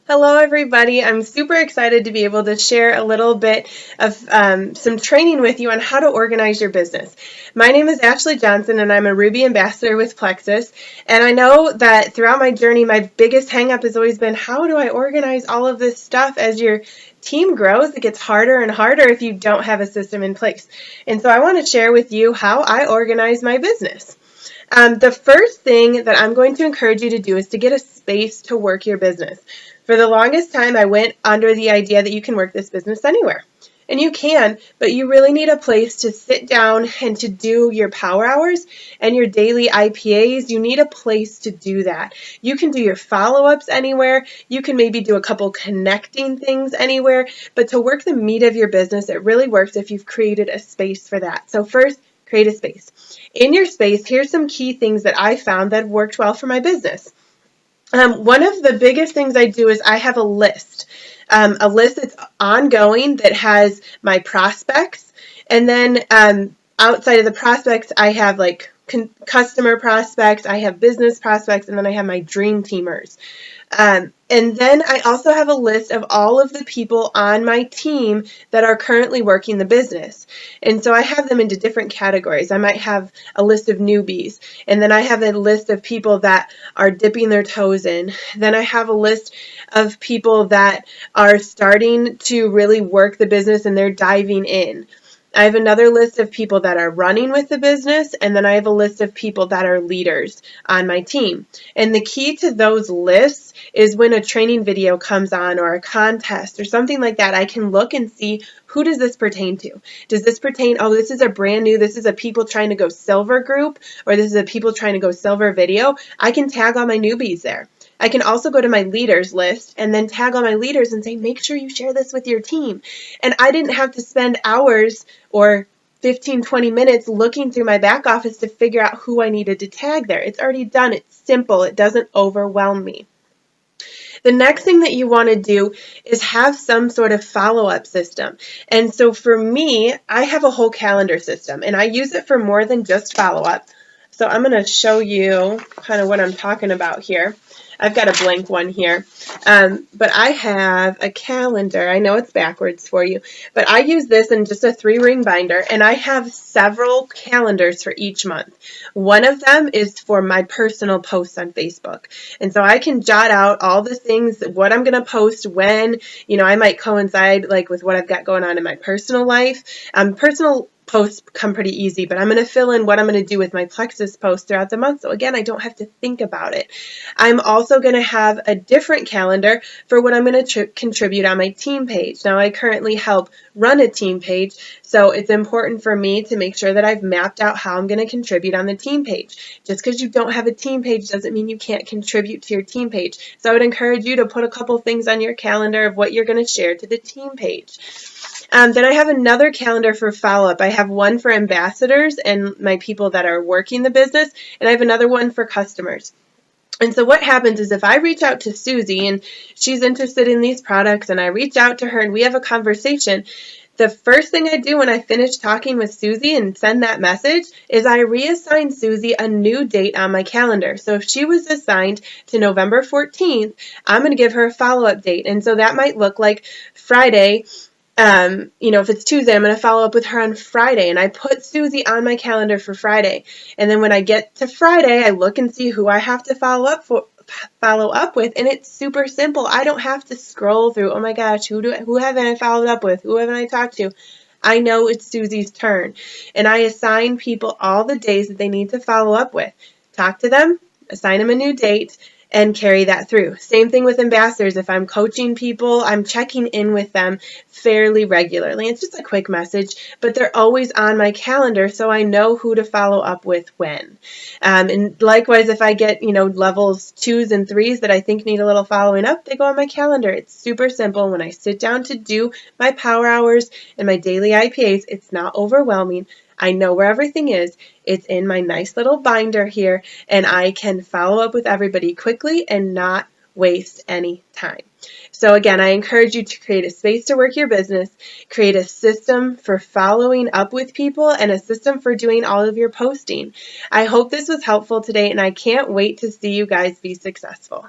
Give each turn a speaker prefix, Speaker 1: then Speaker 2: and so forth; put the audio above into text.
Speaker 1: Hello, everybody. I'm super excited to be able to share a little bit of some training with you on how to organize your business. My name is Ashley Johnson, and I'm a Ruby ambassador with Plexus. And I know that throughout my journey, my biggest hangup has always been, how do I organize all of this stuff as your team grows? It gets harder and harder if you don't have a system in place. And so I want to share with you how I organize my business. The first thing that I'm going to encourage you to do is to get a space to work your business. For the longest time, I went under the idea that you can work this business anywhere. And you can, but you really need a place to sit down and to do your power hours and your daily IPAs. You need a place to do that. You can do your follow-ups anywhere. You can maybe do a couple connecting things anywhere. But to work the meat of your business, it really works if you've created a space for that. So first, create a space. In your space, here's some key things that I found that worked well for my business. One of the biggest things I do is I have a list that's ongoing that has my prospects, and then outside of the prospects, I have like customer prospects, I have business prospects, and then I have my dream teamers. And then I also have a list of all of the people on my team that are currently working the business. And so I have them into different categories. I might have a list of newbies, and then I have a list of people that are dipping their toes in. Then I have a list of people that are starting to really work the business and they're diving in. I have another list of people that are running with the business, and then I have a list of people that are leaders on my team. And the key to those lists is when a training video comes on or a contest or something like that, I can look and see, who does this pertain to? Does this pertain, oh, this is a brand new, this is a people trying to go silver group, or this is a people trying to go silver video? I can tag all my newbies there. I can also go to my leaders list and then tag all my leaders and say, make sure you share this with your team. And I didn't have to spend hours or 15, 20 minutes looking through my back office to figure out who I needed to tag there. It's already done. It's simple. It doesn't overwhelm me. The next thing that you want to do is have some sort of follow-up system. And so for me, I have a whole calendar system, and I use it for more than just follow-up. So I'm going to show you kind of what I'm talking about here. I've got a blank one here, but I have a calendar. I know it's backwards for you, but I use this in just a 3-ring binder, and I have several calendars for each month. One of them is for my personal posts on Facebook, and so I can jot out all the things, what I'm going to post when, I might coincide like with what I've got going on in my personal life. Personal posts come pretty easy, but I'm going to fill in what I'm going to do with my Plexus posts throughout the month. So again, I don't have to think about it. I'm also going to have a different calendar for what I'm going to contribute on my team page. Now, I currently help run a team page, so it's important for me to make sure that I've mapped out how I'm going to contribute on the team page. Just because you don't have a team page doesn't mean you can't contribute to your team page. So I would encourage you to put a couple things on your calendar of what you're going to share to the team page. Then I have another calendar for follow-up. I have one for ambassadors and my people that are working the business, and I have another one for customers. And so what happens is if I reach out to Susie and she's interested in these products and I reach out to her and we have a conversation, the first thing I do when I finish talking with Susie and send that message is I reassign Susie a new date on my calendar. So if she was assigned to November 14th, I'm going to give her a follow-up date. And so that might look like Friday. If it's Tuesday, I'm going to follow up with her on Friday, and I put Susie on my calendar for Friday. And then when I get to Friday, I look and see who I have to follow up with, and it's super simple. I don't have to scroll through, oh my gosh, who haven't I followed up with? Who haven't I talked to? I know it's Susie's turn, and I assign people all the days that they need to follow up with. Talk to them, assign them a new date, and carry that through. Same thing with ambassadors. If I'm coaching people, I'm checking in with them fairly regularly. It's just a quick message, but they're always on my calendar, so I know who to follow up with when. And likewise, if I get, levels 2s and 3s that I think need a little following up, they go on my calendar. It's super simple. When I sit down to do my power hours and my daily IPAs, it's not overwhelming. I know where everything is. It's in my nice little binder here, and I can follow up with everybody quickly and not waste any time. So again, I encourage you to create a space to work your business, create a system for following up with people, and a system for doing all of your posting. I hope this was helpful today, and I can't wait to see you guys be successful.